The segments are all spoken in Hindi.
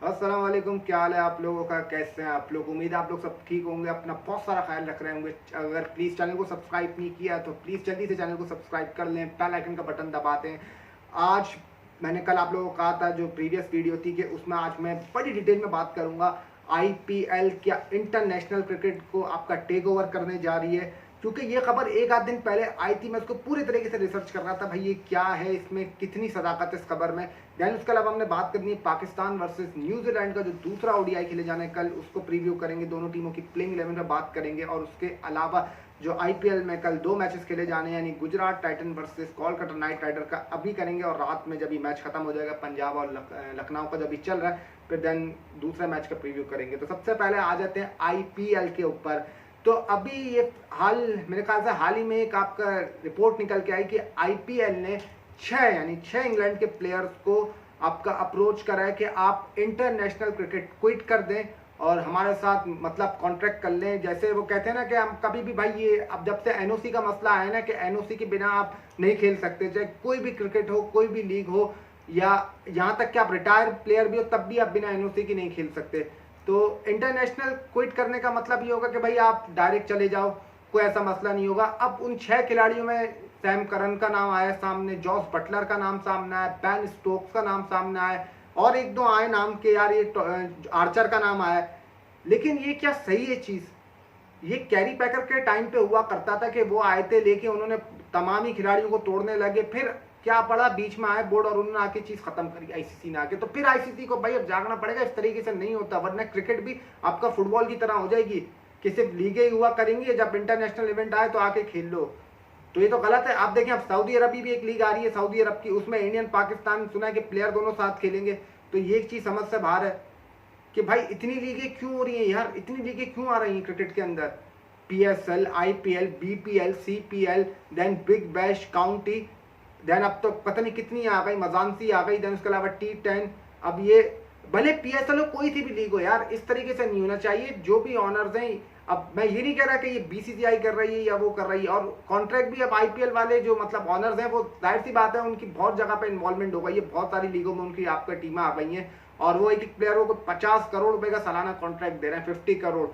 अस्सलाम वालेकुम, क्या हाल है आप लोगों का? कैसे हैं आप लोग? उम्मीद है आप लोग सब ठीक होंगे, अपना बहुत सारा ख्याल रख रहे होंगे। अगर प्लीज़ चैनल को सब्सक्राइब नहीं किया तो प्लीज़ जल्दी से चैनल को सब्सक्राइब कर लें, बेल आइकन का बटन दबा दें। आज मैंने कल आप लोगों को कहा था जो प्रीवियस वीडियो थी कि उसमें आज मैं बड़ी डिटेल में बात करूंगा। आईपीएल क्या इंटरनेशनल क्रिकेट को आपका टेक ओवर करने जा रही है, क्योंकि ये खबर एक आध दिन पहले आई थी। मैं उसको पूरी तरीके से रिसर्च कर रहा था, भाई ये क्या है, इसमें कितनी सदाकत है इस खबर में। दैन उसके अलावा हमने बात करनी है पाकिस्तान वर्सेस न्यूजीलैंड का जो दूसरा ओडीआई खेले जाना है कल, उसको प्रीव्यू करेंगे, दोनों टीमों की प्लेइंग 11 में बात करेंगे। और उसके अलावा जो आईपीएल में कल 2 मैचेस खेले जाने हैं, यानी Gujarat Titan versus Kolkata Knight Rider का अभी करेंगे, और रात में जब ये मैच खत्म हो जाएगा पंजाब और लखनऊ का जब भी चल रहा है, फिर देन दूसरा मैच का प्रीव्यू करेंगे। तो सबसे पहले आ जाते हैं आईपीएल के ऊपर। तो अभी ये मेरे ख्याल से हाल ही में एक आपका रिपोर्ट निकल के आई कि आईपीएल ने 6 इंग्लैंड के प्लेयर्स को आपका अप्रोच करा है कि आप इंटरनेशनल क्रिकेट क्विट कर दें और हमारे साथ मतलब कॉन्ट्रैक्ट कर लें। जैसे वो कहते हैं ना कि हम कभी भी, भाई ये अब जब से एनओसी का मसला आया ना कि एनओसी के बिना आप नहीं खेल सकते, चाहे कोई भी क्रिकेट हो, कोई भी लीग हो, या यहाँ तक कि आप रिटायर प्लेयर भी हो तब भी आप बिना एनओसी के नहीं खेल सकते। तो इंटरनेशनल क्विट करने का मतलब ये होगा कि भाई आप डायरेक्ट चले जाओ, कोई ऐसा मसला नहीं होगा। अब उन 6 खिलाड़ियों में सैम करन का नाम आया सामने, जॉस बटलर का नाम सामने आया, बेन स्टोक्स का नाम सामने आया, और एक दो आए नाम के यार, ये आर्चर का नाम आया। लेकिन ये क्या सही है चीज? ये कैरी पैकर के टाइम पे हुआ करता था कि वो आए थे लेके उन्होंने तमाम ही खिलाड़ियों को तोड़ने लगे, फिर क्या पड़ा, बीच में आए बोर्ड और उन्होंने आके चीज खत्म करी आईसीसी ने आके। तो फिर आईसीसी को भाई अब जागना पड़ेगा, इस तरीके से नहीं होता, वरना क्रिकेट भी आपका फुटबॉल की तरह हो जाएगी कि सिर्फ लीगें हुआ करेंगी, जब इंटरनेशनल इवेंट आए तो आके खेल लो। तो ये तो गलत है। आप देखें, अब सऊदी अरब भी एक लीग आ रही है सऊदी अरब की, उसमें इंडियन पाकिस्तान सुना है कि प्लेयर दोनों साथ खेलेंगे। तो ये एक चीज समझ से बाहर है कि भाई इतनी लीगें क्यों हो रही हैं यार, इतनी लीगें क्यों आ रही हैं क्रिकेट के अंदर? PSL, IPL, BPL, CPL, then Big Bash, county, then अब तो पता नहीं कितनी आ गई, मजानसी आ गई, देन उसके अलावा T10। अब ये भले पीएसएल हो, कोई सी भी लीग हो यार, इस तरीके से नहीं होना चाहिए। जो भी ऑनर्स हैं, अब मैं ये नहीं कह रहा कि ये बीसीसीआई कर रही है या वो कर रही है, और कॉन्ट्रैक्ट भी अब आईपीएल वाले जो मतलब ऑनर्स हैं, वो जाहिर सी बात है उनकी बहुत जगह पे इन्वॉल्वमेंट हो गई है, बहुत सारी लीगों में उनकी आपका टीमें आ गई हैं, और वो एक एक प्लेयरों को 50 करोड़ रुपए का सालाना कॉन्ट्रैक्ट दे रहे हैं, 50 करोड़।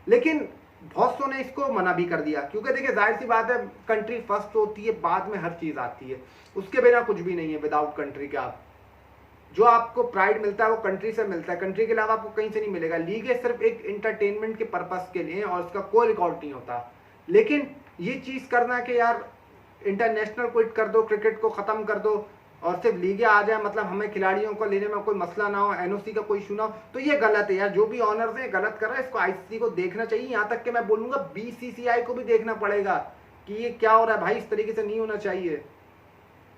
लेकिन बहुत सौ ने इसको मना भी कर दिया, क्योंकि देखिए जाहिर सी बात है, कंट्री फर्स्ट होती है, बाद में हर चीज आती है, उसके बिना कुछ भी नहीं है। विदाउट कंट्री के आप जो आपको प्राइड मिलता है वो कंट्री से मिलता है, कंट्री के अलावा आपको कहीं से नहीं मिलेगा। लीग है सिर्फ एक इंटरटेनमेंट के पर्पस के लिए, और उसका कोई रिकॉर्ड नहीं होता। लेकिन ये चीज करना कि यार इंटरनेशनल क्विट कर दो, क्रिकेट को खत्म कर दो और सिर्फ लीगें आ जाए, मतलब हमें खिलाड़ियों को लेने में कोई मसला ना हो, एनओसी का कोई इशू ना हो, तो ये गलत है यार। जो भी ऑनर्स है गलत कर रहा है, इसको आईसीसी को देखना चाहिए। यहाँ तक कि मैं बोलूंगा बीसीसीआई को भी देखना पड़ेगा कि ये क्या हो रहा है भाई, इस तरीके से नहीं होना चाहिए।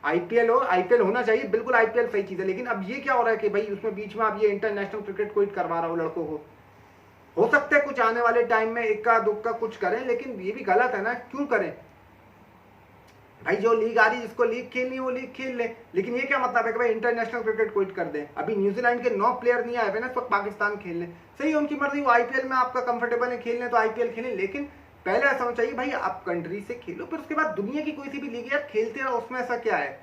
आईपीएल हो, आईपीएल होना चाहिए, बिल्कुल आईपीएल सही चीज है, लेकिन अब ये क्या हो रहा है कि भाई उसमें बीच में आप ये इंटरनेशनल क्रिकेट क्विट करवा रहा हो लड़कों को। हो सकता है कुछ आने वाले टाइम में इक्का दुक्का कुछ करें, लेकिन ये भी गलत है ना, क्यों करें भाई? जो लीग आ रही है, जिसको लीग खेलनी है वो लीग खेल ले, लेकिन ये क्या मतलब है कि भाई इंटरनेशनल क्रिकेट क्विट कर दें? अभी न्यूजीलैंड के 9 प्लेयर नहीं आए हुए ना इस वक्त पाकिस्तान खेलने, सही है उनकी मर्जी, वो आईपीएल में आपका कंफर्टेबल है खेलने तो आईपीएल खेलें, लेकिन पहले ऐसा होना चाहिए भाई आप कंट्री से खेलो, फिर उसके बाद दुनिया की कोई सी भी लीग यार खेलते रहो, उसमें ऐसा क्या है?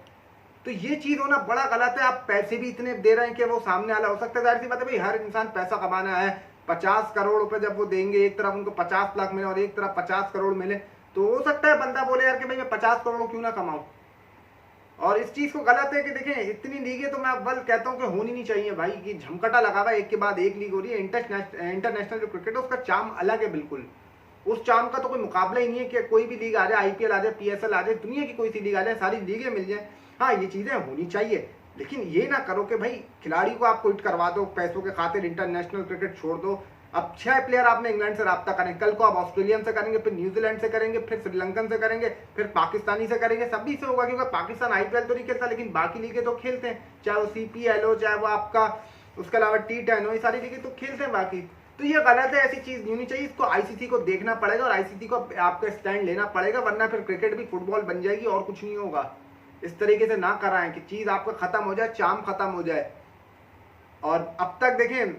तो ये चीज होना बड़ा गलत है। आप पैसे भी इतने दे रहे हैं कि वो सामने वाला हो सकता है, जाहिर सी बात है भाई हर इंसान पैसा कमाना है, 50 करोड़ रुपए जब वो देंगे, एक तरफ उनको 50 लाख मिले और एक तरफ 50 करोड़ मिले, तो हो सकता है बंदा बोले यार कि भाई मैं 50 करोड़ क्यों ना कमाऊं। और इस चीज को गलत है कि देखें इतनी लीगें तो मैं अव्वल कहता हूं कि होनी नहीं चाहिए भाई, कि झमकटा लगा हुआ एक के बाद एक लीग हो रही है। इंटरनेशनल जो क्रिकेट है उसका चार्म अलग है बिल्कुल, उस चार्म का तो कोई मुकाबला ही नहीं है कि कोई भी लीग आ जाए, आईपीएल आ जाए, पीएसएल आ जाए, दुनिया की कोई सी लीग आ जाए, सारी लीगें मिल जाए। हाँ ये चीजें होनी चाहिए, लेकिन ये ना करो कि भाई खिलाड़ी को आप क्विट करवा दो पैसों के खातिर, इंटरनेशनल क्रिकेट छोड़ दो। अब 6 प्लेयर आपने इंग्लैंड से राब्ता करें, कल को आप ऑस्ट्रेलियन से करेंगे, फिर न्यूजीलैंड से करेंगे, फिर श्रीलंकन से करेंगे, फिर पाकिस्तानी से करेंगे, सभी से होगा, क्योंकि पाकिस्तान आईपीएल तो नहीं खेलता लेकिन बाकी लीगें तो खेलते हैं, चाहे वो सीपीएल हो, चाहे वो आपका उसके अलावा T10 हो, ये सारी लीगें तो खेलते हैं बाकी। तो ये गलत है, ऐसी चीज नहीं होनी चाहिए, इसको आईसीसी को देखना पड़ेगा और आईसीसी को आपका स्टैंड लेना पड़ेगा, वरना फिर क्रिकेट भी फुटबॉल बन जाएगी और कुछ नहीं होगा। इस तरीके से ना कराएं कि चीज आपका खत्म हो जाए, चाम खत्म हो जाए। और अब तक देखें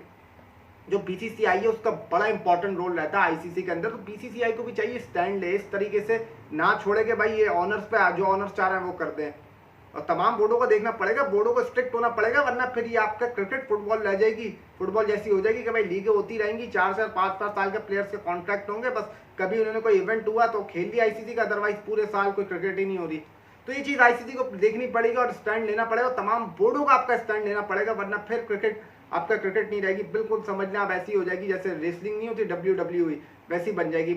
जो बीसीसीआई है उसका बड़ा इंपॉर्टेंट रोल रहता है आईसीसी के अंदर, तो बीसीसीआई को भी चाहिए स्टैंड ले, इस तरीके से ना छोड़े कि भाई ये ऑनर्स पे जो ऑनर्स चाह रहे हैं वो कर दें। और तमाम बोर्डों को देखना पड़ेगा, बोर्डों को स्ट्रिक्ट होना पड़ेगा, वरना फिर ये आपका क्रिकेट फुटबॉल रह जाएगी, फुटबॉल जैसी हो जाएगी कि भाई लीगें होती रहेंगी, 4 5 साल के प्लेयर्स के कॉन्ट्रैक्ट होंगे, बस कभी उन्होंने कोई इवेंट हुआ तो खेल लिया आईसीसी का, अदरवाइज पूरे साल कोई क्रिकेट ही नहीं हो रही। तो ये चीज़ आईसीसी को देखनी पड़ेगी और स्टैंड लेना पड़ेगा, तमाम बोर्डों का आपका स्टैंड लेना पड़ेगा, वरना फिर क्रिकेट आपका क्रिकेट नहीं रहेगी। बिल्कुल समझना आप ऐसी हो जाएगी जैसे रेसलिंग नहीं होती WWE, वैसी बन जाएगी।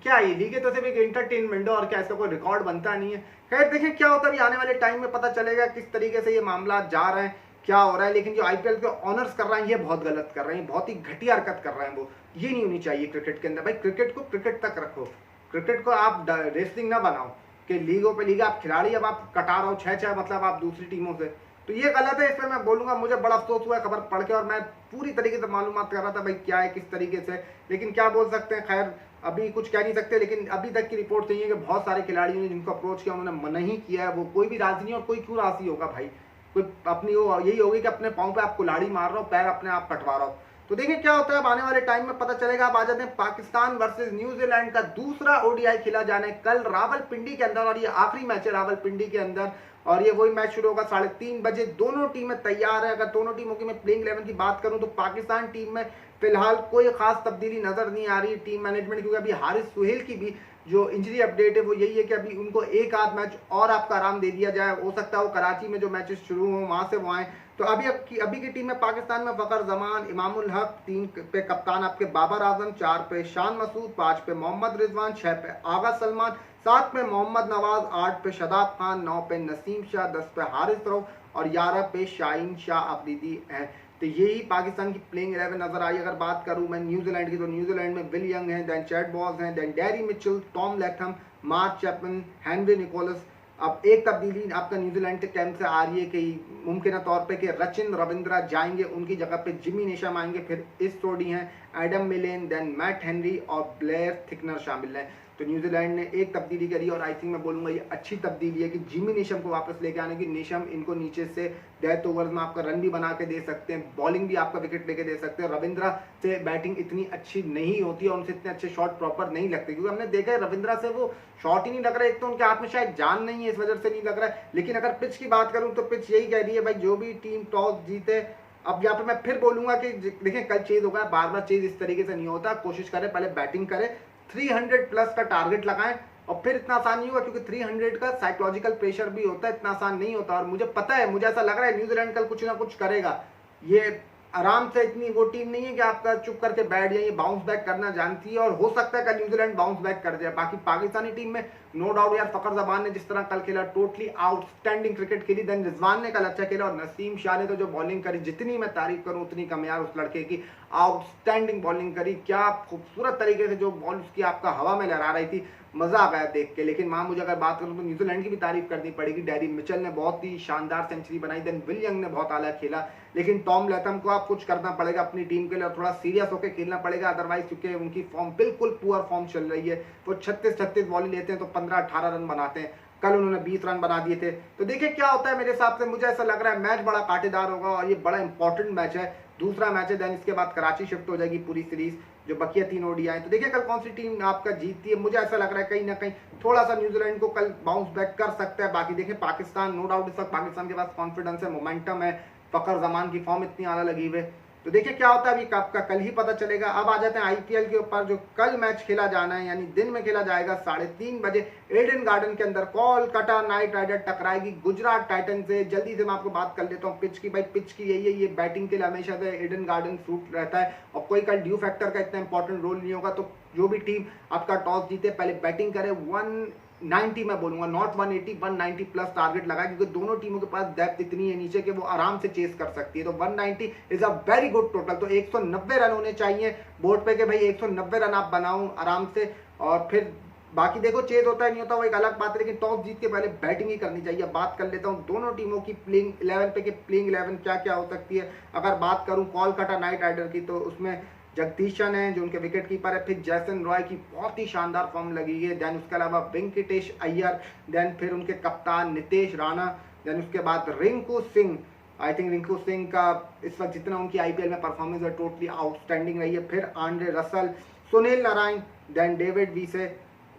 क्या ये लीग है तो सिर्फ एक एंटरटेनमेंट है और क्या इसका कोई रिकॉर्ड बनता नहीं है। खैर देखें क्या होता है, अभी आने वाले टाइम में पता चलेगा किस तरीके से ये मामला जा रहे हैं, क्या हो रहा है। लेकिन जो आईपीएल के ऑनर्स कर रहे हैं ये बहुत गलत कर रहे हैं, बहुत ही घटिया हरकत कर रहे हैं वो, ये नहीं होनी चाहिए क्रिकेट के अंदर। भाई क्रिकेट को क्रिकेट तक रखो, क्रिकेट को आप रेसलिंग ना बनाओ कि लीगों पे लीग आप खिलाड़ी अब आप कटा रहो 6-6 मतलब आप दूसरी टीमों से, तो ये गलत है। इस पर मैं बोलूंगा, मुझे बड़ा अफसोस हुआ खबर पढ़ के और मैं पूरी तरीके से मालूमात कर रहा था भाई क्या है किस तरीके से, लेकिन क्या बोल सकते हैं। खैर अभी कुछ कह नहीं सकते, लेकिन अभी तक की रिपोर्ट सही है कि बहुत सारे खिलाड़ियों ने जिनको अप्रोच किया उन्होंने मना ही किया है। वो कोई भी राजी नहीं, और कोई क्यों राजी होगा भाई, कोई अपनी वो यही होगी कि अपने पाँव पे आप कुल्हाड़ी मार रहा हो, पैर अपने आप कटवा रहा हो। तो देखिए क्या होता है, अब आने वाले टाइम में पता चलेगा। अब आ जाते हैं पाकिस्तान वर्सेस न्यूजीलैंड का दूसरा ओडीआई खेला जाना है कल रावलपिंडी के अंदर, और ये आखिरी मैच है रावलपिंडी के अंदर, और ये वही मैच शुरू होगा 3:30 बजे। दोनों टीमें तैयार है। अगर दोनों टीमों की मैं प्लेइंग 11 की बात करूं तो पाकिस्तान टीम में फिलहाल कोई खास तब्दीली नजर नहीं आ रही टीम मैनेजमेंट, क्योंकि अभी हारिस सुहेल की भी जो इंजरी अपडेट है वो यही है कि अभी उनको एक आध मैच और आपका आराम दे दिया जाए। हो सकता है वो कराची में जो मैचेस शुरू हों वहां से वो आए। तो अभी की टीम में पाकिस्तान में फखर जमान, इमामुल हक, 3 पे कप्तान आपके बाबर आजम, 4 पे शान मसूद, 5 पे मोहम्मद रिजवान, 6 पे आगा सलमान, 7 पे मोहम्मद नवाज, 8 पे शदाब खान, 9 पे नसीम शाह, 10 पे हारिस रऊफ और 11 पे शाहीन शाह अफरीदी हैं। तो यही पाकिस्तान की प्लेइंग 11 नजर आई। अगर बात करूं मैं न्यूजीलैंड की, तो न्यूजीलैंड में विल यंग हैं, दैन चैट बॉल्स हैं, then Daryl Mitchell, Tom Latham, Mark Chapman, Henry Nicholls. अब एक तब्दीली आपका न्यूजीलैंड के कैंप से आ रही है कि मुमकिन तौर पे कि रचिन रविंद्रा जाएंगे, उनकी जगह पे जिमी नेशम आएंगे, फिर इस टोडी हैं, एडम मिलेन, देन मैट हेनरी और ब्लेयर थिकनर शामिल हैं। तो न्यूजीलैंड ने एक तब्दीली करी और आई थिंक मैं बोलूंगा ये अच्छी तब्दीली है कि जिमी नेशम को वापस लेके आने की। नेशम इनको नीचे से डेथ ओवर्स में आपका रन भी बना के दे सकते हैं, बॉलिंग भी आपका विकेट लेके दे सकते हैं। रविंद्रा से बैटिंग इतनी अच्छी नहीं होती और उनसे इतने अच्छे शॉट प्रॉपर नहीं लगते, क्योंकि हमने देखा है रविंद्रा से वो शॉट ही नहीं लग रहा है। एक तो उनके हाथ में शायद जान नहीं है, इस वजह से नहीं लग रहा है। लेकिन अगर पिच की बात करूं तो पिच यही कह रही है भाई जो भी टीम टॉस जीते। अब यहाँ पे मैं फिर बोलूंगा कि देखें कल चेज होगा, बार बार चेज इस तरीके से नहीं होता। कोशिश करें पहले बैटिंग करें, 300 प्लस का टारगेट लगाएं, और फिर इतना आसान नहीं होगा क्योंकि 300 का साइकोलॉजिकल प्रेशर भी होता है, इतना आसान नहीं होता। और मुझे पता है, मुझे ऐसा लग रहा है न्यूजीलैंड कल कुछ ना कुछ करेगा। ये आराम से इतनी वो टीम नहीं है कि आपका चुप करके बैठ जाए, ये बाउंस बैक करना जानती है, और हो सकता है कल न्यूजीलैंड बाउंस बैक कर जाए। बाकी पाकिस्तानी टीम में नो डाउट यार फखर जमान ने जिस तरह कल खेला, टोटली आउटस्टैंडिंग क्रिकेट खेली। देन रिजवान ने कल अच्छा खेला, और नसीम शाह ने तो जो बॉलिंग करी, जितनी मैं तारीफ करूं उतनी कम यार उस लड़के की। आउटस्टैंडिंग बॉलिंग करी, क्या खूबसूरत तरीके से जो बॉल उसकी आपका हवा में लहरा रही थी, मजा आ गया देख के। लेकिन मुझे अगर बात करूं तो न्यूजीलैंड की भी तारीफ करनी पड़ेगी। डैरी मिचेल ने बहुत ही शानदार सेंचुरी बनाई, देन विल यंग ने बहुत आला खेला। लेकिन टॉम लैथम को आप कुछ करना पड़ेगा अपनी टीम के लिए, और थोड़ा सीरियस होकर खेलना पड़ेगा, अदरवाइज क्योंकि उनकी फॉर्म बिल्कुल पुअर फॉर्म चल रही है। वो 36 बॉलिंग लेते हैं तो 15-18 रन बनाते हैं, कल उन्होंने 20 रन बना दिए थे। तो देखिए क्या होता है, मेरे हिसाब से मुझे ऐसा लग रहा है मैच बड़ा कांटेदार होगा और ये बड़ा इंपॉर्टेंट मैच है। दूसरा मैच है, देन इसके बाद कराची शिफ्ट हो जाएगी पूरी सीरीज, जो बकिया 3 ओडीआई। तो देखिए कल कौन सी टीम आपका जीतती है। मुझे ऐसा लग रहा है कहीं ना कहीं थोड़ा सा न्यूजीलैंड को कल बाउंस बैक कर सकता है। बाकी देखें पाकिस्तान, नो डाउट इस वक्त पाकिस्तान के पास कॉन्फिडेंस है, मोमेंटम है, फखर जमान की फॉर्म इतनी आला लगी हुई है। तो देखिए क्या होता है, अभी आपका कल ही पता चलेगा। अब आ जाते हैं आईपीएल के ऊपर, जो कल मैच खेला जाना है, यानी दिन में खेला जाएगा 3:30 बजे एडन गार्डन के अंदर। कोलकाता नाइट राइडर टकराएगी गुजरात टाइटन से। जल्दी से मैं आपको बात कर लेता हूँ पिच की। भाई पिच की यही है, ये बैटिंग के लिए हमेशा से एडन गार्डन सूट रहता है, और कोई कल ड्यू फैक्टर का इतना इंपॉर्टेंट रोल नहीं होगा। तो जो भी टीम आपका टॉस जीते पहले बैटिंग करे, 190 मैं बोलूंगा, नॉट 180, 190 प्लस टारगेट लगा, क्योंकि दोनों टीमों के पास डेप्थ इतनी है नीचे कि वो आराम से चेस कर सकती है। तो 190 is a very good total. तो 190 रन होने चाहिए बोर्ड पे कि भाई 190 रन आप बनाओ आराम से, और फिर बाकी देखो चेज होता है नहीं होता वो एक अलग बात है, लेकिन टॉस जीत के पहले बैटिंग ही करनी चाहिए। बात कर लेता हूँ दोनों टीमों की प्लेइंग 11 पे कि प्लेइंग 11 क्या क्या हो सकती है। अगर बात करूँ कोलकाता नाइट राइडर की, तो उसमें जगदीशन है जो उनके विकेट कीपर है, फिर जैसन रॉय की बहुत ही शानदार फॉर्म लगी है, देन उसके अलावा वेंकटेश अय्यर, देन फिर उनके कप्तान नितेश राणा, देन उसके बाद रिंकू सिंह। आई थिंक रिंकू सिंह का इस वक्त जितना उनकी आईपीएल में परफॉर्मेंस है टोटली आउटस्टैंडिंग रही है। फिर Andre Russell, Sunil Narayan, then David Wiese,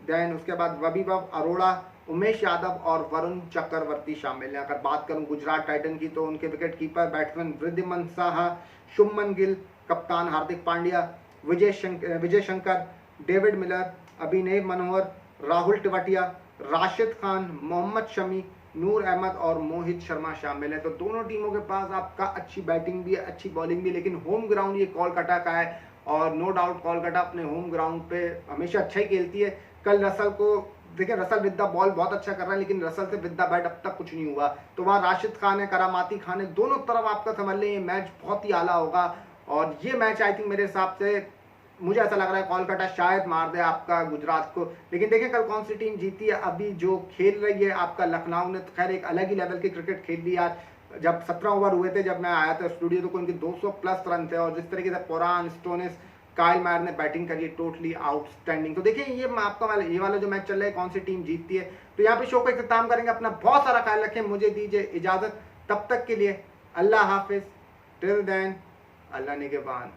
then उसके बाद वबीबव अरोड़ा, उमेश यादव और वरुण चक्रवर्ती शामिल हैं। अगर बात करूं गुजरात टाइटन की तो उनके wicket keeper batsman Wriddhiman Saha, Shubman Gill, कप्तान हार्दिक पांड्या, विजय शंकर, डेविड मिलर, अभिनव मनोहर, राहुल टिवटिया, राशिद खान, मोहम्मद शमी, नूर अहमद और मोहित शर्मा शामिल है। तो दोनों टीमों के पास आपका अच्छी बैटिंग भी है, अच्छी बॉलिंग भी है, लेकिन होम ग्राउंड ये कोलकाता का है और नो डाउट कोलकाता अपने होम ग्राउंड पे हमेशा अच्छा ही खेलती है। कल रसल को देखिए, रसल विद द बॉल बहुत अच्छा कर रहा है, लेकिन रसल से विद द बैट अब तक कुछ नहीं हुआ। तो वहाँ राशिद खान है, करामाती खान है, दोनों तरफ आपका समझ लें ये मैच बहुत ही आला होगा। और ये मैच आई थिंक मेरे हिसाब से मुझे ऐसा लग रहा है कोलकाता शायद मार दे आपका गुजरात को। लेकिन देखिए कल कौन सी टीम जीती है। अभी जो खेल रही है आपका लखनऊ ने, खैर एक अलग ही लेवल की क्रिकेट खेल ली आज। जब 17 ओवर हुए थे, जब मैं आया था स्टूडियो, तो उनके 200 प्लस रन थे और जिस तरीके से पोरान, स्टोनिस, काइल मायर ने बैटिंग करी, टोटली आउटस्टैंडिंग। तो देखिए ये आपका ये वाला जो मैच चल रहा है, कौन सी टीम जीतती है। तो यहाँ पे शो को इख्तिताम करेंगे। अपना बहुत सारा ख्याल रखें, मुझे दीजिए इजाजत, तब तक के लिए अल्लाह हाफिज, टिल देन अल्लाह निगहबान।